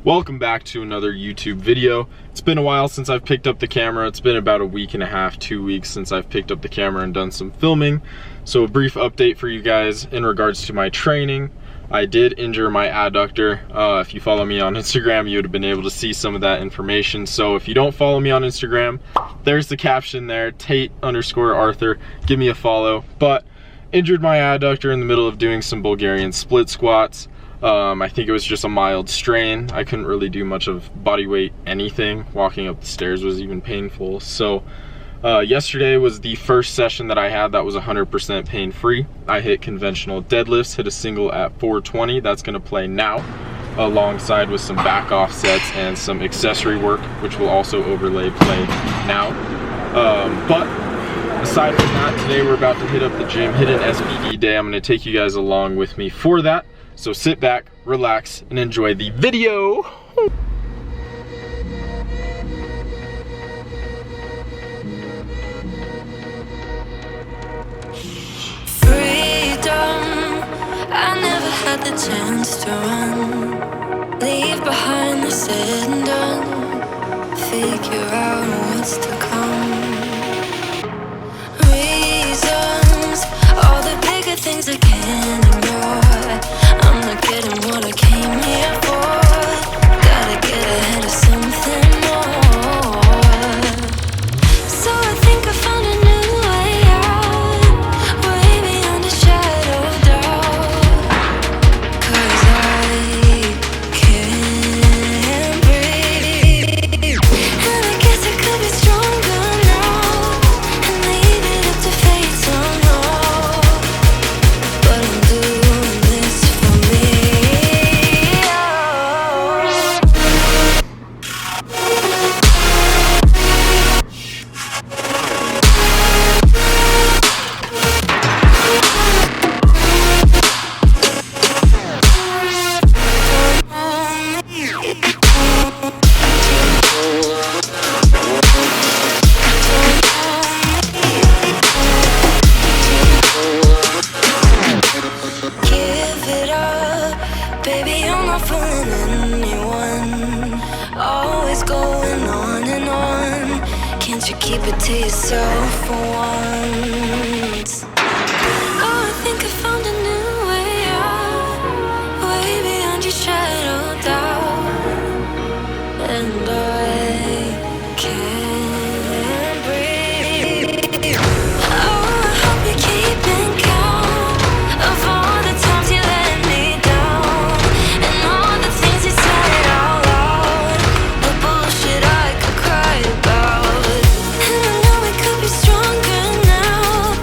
Welcome back to another YouTube video. It's been a while since I've picked up the camera. It's been about a week and a half, 2 weeks since I've picked up the camera and done some filming. So a brief update for you guys in regards to my training. I did injure my adductor. If you follow me on Instagram, you would have been able to see some of that information. So if you don't follow me on Instagram, there's the caption there, Tate_Arthur. Give me a follow. But injured my adductor in the middle of doing some Bulgarian split squats. I think it was just a mild strain. I couldn't really do much of body weight anything. Walking up the stairs was even painful. So yesterday was the first session that I had that was 100% pain-free. I hit conventional deadlifts, hit a single at 420. That's gonna play now, alongside with some back offsets and some accessory work, which will also overlay play now. But aside from that, today we're about to hit up the gym, hit an SBD day. I'm gonna take you guys along with me for that. So sit back, relax, and enjoy the video. Freedom, I never had the chance to run. Leave behind the said and done. Figure out what's to come. Reasons, all the bigger things I can't ignore. I'm not getting what I came here for. Gotta get ahead of something more. So I think I found a new way out, way beyond a shadow of doubt. 'Cause I can't breathe, and I guess I could be stronger now and leave it up to fate somehow. But I'm doing this for me. Give it up, baby, I'm not fooling anyone. Always going on and on. Can't you keep it to yourself for once? Oh, I think I found a new way out, way beyond your shadow of doubt. And I can't breathe. Oh, I hope you're keeping count of all the times you let me down, and all the things you said out loud, the bullshit I could cry about. And I know we could be stronger now,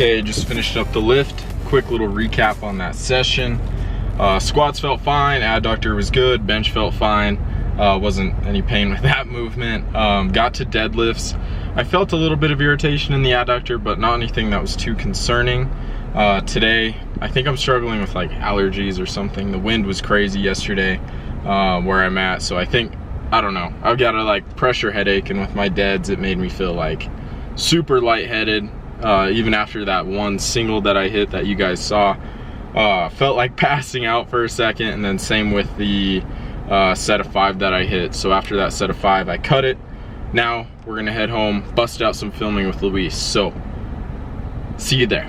Okay, just finished up the lift. Quick little recap on that session. Squats felt fine, adductor was good, bench felt fine. Wasn't any pain with that movement. Got to deadlifts. I felt a little bit of irritation in the adductor, but not anything that was too concerning. Today, I think I'm struggling with like allergies or something. The wind was crazy yesterday where I'm at, so I think, I don't know, I've got a like pressure headache, and with my deads it made me feel like super lightheaded. Even after that one single that I hit that you guys saw, felt like passing out for a second, and then same with the set of 5 that I hit. So after that set of 5, I cut it. Now we're gonna head home, bust out some filming with Luis. So see you there.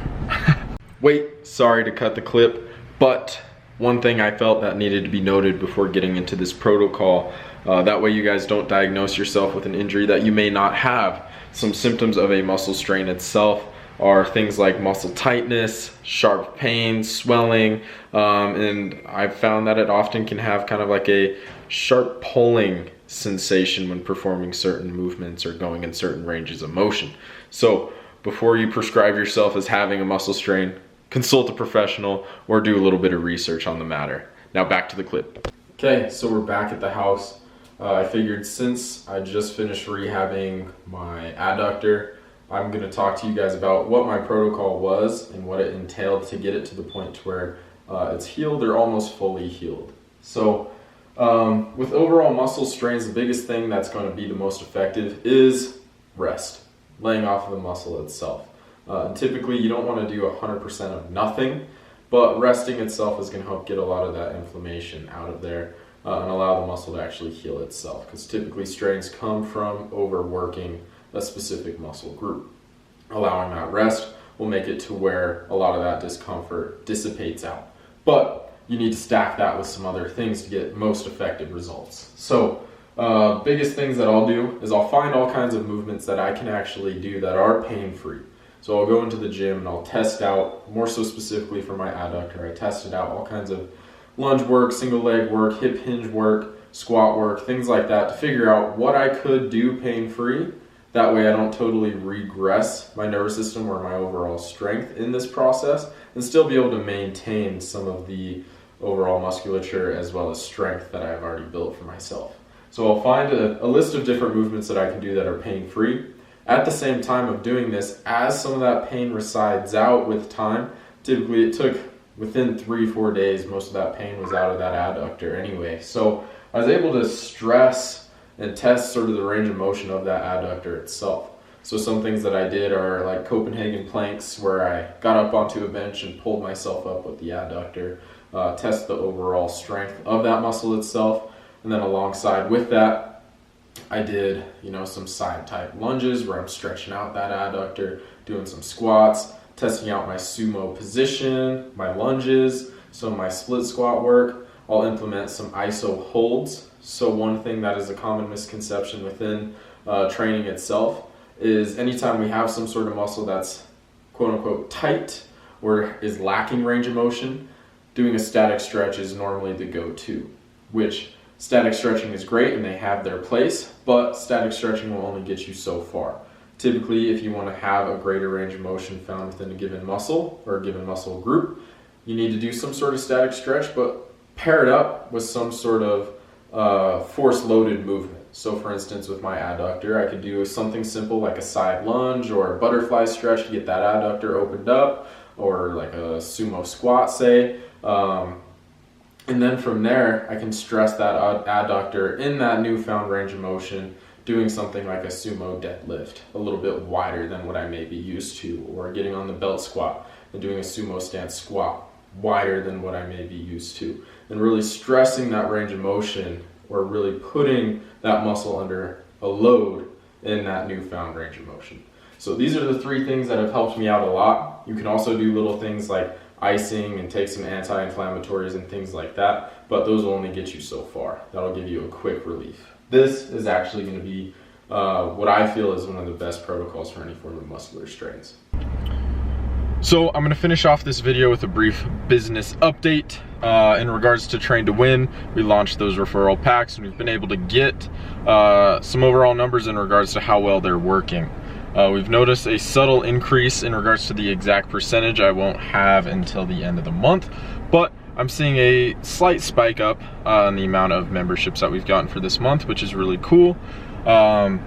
Wait, sorry to cut the clip, but one thing I felt that needed to be noted before getting into this protocol, that way you guys don't diagnose yourself with an injury that you may not have. Some symptoms of a muscle strain itself are things like muscle tightness, sharp pain, swelling, and I've found that it often can have kind of like a sharp pulling sensation when performing certain movements or going in certain ranges of motion. So before you prescribe yourself as having a muscle strain, consult a professional or do a little bit of research on the matter. Now back to the clip. Okay, so we're back at the house. I figured since I just finished rehabbing my adductor, I'm going to talk to you guys about what my protocol was and what it entailed to get it to the point to where it's healed or almost fully healed. So with overall muscle strains, the biggest thing that's going to be the most effective is rest, laying off of the muscle itself. Typically you don't want to do 100% of nothing, but resting itself is going to help get a lot of that inflammation out of there and allow the muscle to actually heal itself, because typically strains come from overworking a specific muscle group. Allowing that rest will make it to where a lot of that discomfort dissipates out. But you need to stack that with some other things to get most effective results. So biggest things that I'll do is I'll find all kinds of movements that I can actually do that are pain-free. So I'll go into the gym and I'll test out, more so specifically for my adductor, I tested out all kinds of lunge work, single leg work, hip hinge work, squat work, things like that to figure out what I could do pain-free. That way I don't totally regress my nervous system or my overall strength in this process, and still be able to maintain some of the overall musculature as well as strength that I've already built for myself. So I'll find a list of different movements that I can do that are pain-free. At the same time of doing this, as some of that pain resides out with time, typically it took within 3-4 days, most of that pain was out of that adductor anyway. So I was able to stress and test sort of the range of motion of that adductor itself. So some things that I did are like Copenhagen planks, where I got up onto a bench and pulled myself up with the adductor, test the overall strength of that muscle itself. And then alongside with that, I did, some side type lunges where I'm stretching out that adductor, doing some squats, testing out my sumo position, my lunges, some of my split squat work. I'll implement some iso holds. So one thing that is a common misconception within training itself is anytime we have some sort of muscle that's quote unquote tight or is lacking range of motion, doing a static stretch is normally the go-to, which static stretching is great and they have their place, but static stretching will only get you so far. Typically, if you want to have a greater range of motion found within a given muscle or a given muscle group, you need to do some sort of static stretch, but pair it up with some sort of force-loaded movement. So for instance, with my adductor, I could do something simple like a side lunge or a butterfly stretch to get that adductor opened up, or like a sumo squat, say. And then from there, I can stress that adductor in that newfound range of motion, doing something like a sumo deadlift, a little bit wider than what I may be used to, or getting on the belt squat and doing a sumo stance squat, wider than what I may be used to, and really stressing that range of motion, or really putting that muscle under a load in that newfound range of motion. So these are the 3 things that have helped me out a lot. You can also do little things like icing and take some anti-inflammatories and things like that, but those will only get you so far. That'll give you a quick relief. This is actually going to be what I feel is one of the best protocols for any form of muscular strains. So I'm going to finish off this video with a brief business update. In regards to Train to Win, we launched those referral packs and we've been able to get some overall numbers in regards to how well they're working. We've noticed a subtle increase in regards to the exact percentage I won't have until the end of the month, but I'm seeing a slight spike up on the amount of memberships that we've gotten for this month, which is really cool. And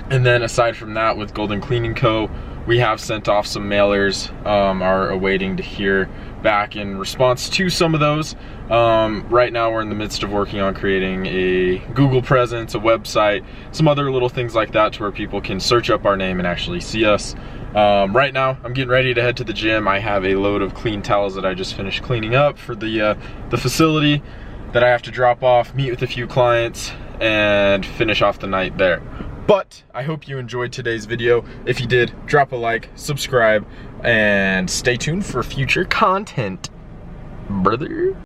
then aside from that, with Golden Cleaning Co., we have sent off some mailers, are awaiting to hear back in response to some of those. Right now we're in the midst of working on creating a Google presence, a website, some other little things like that to where people can search up our name and actually see us. Right now I'm getting ready to head to the gym. I have a load of clean towels that I just finished cleaning up for the facility that I have to drop off, meet with a few clients, and finish off the night there. But I hope you enjoyed today's video. If you did, drop a like, subscribe, and stay tuned for future content, brother.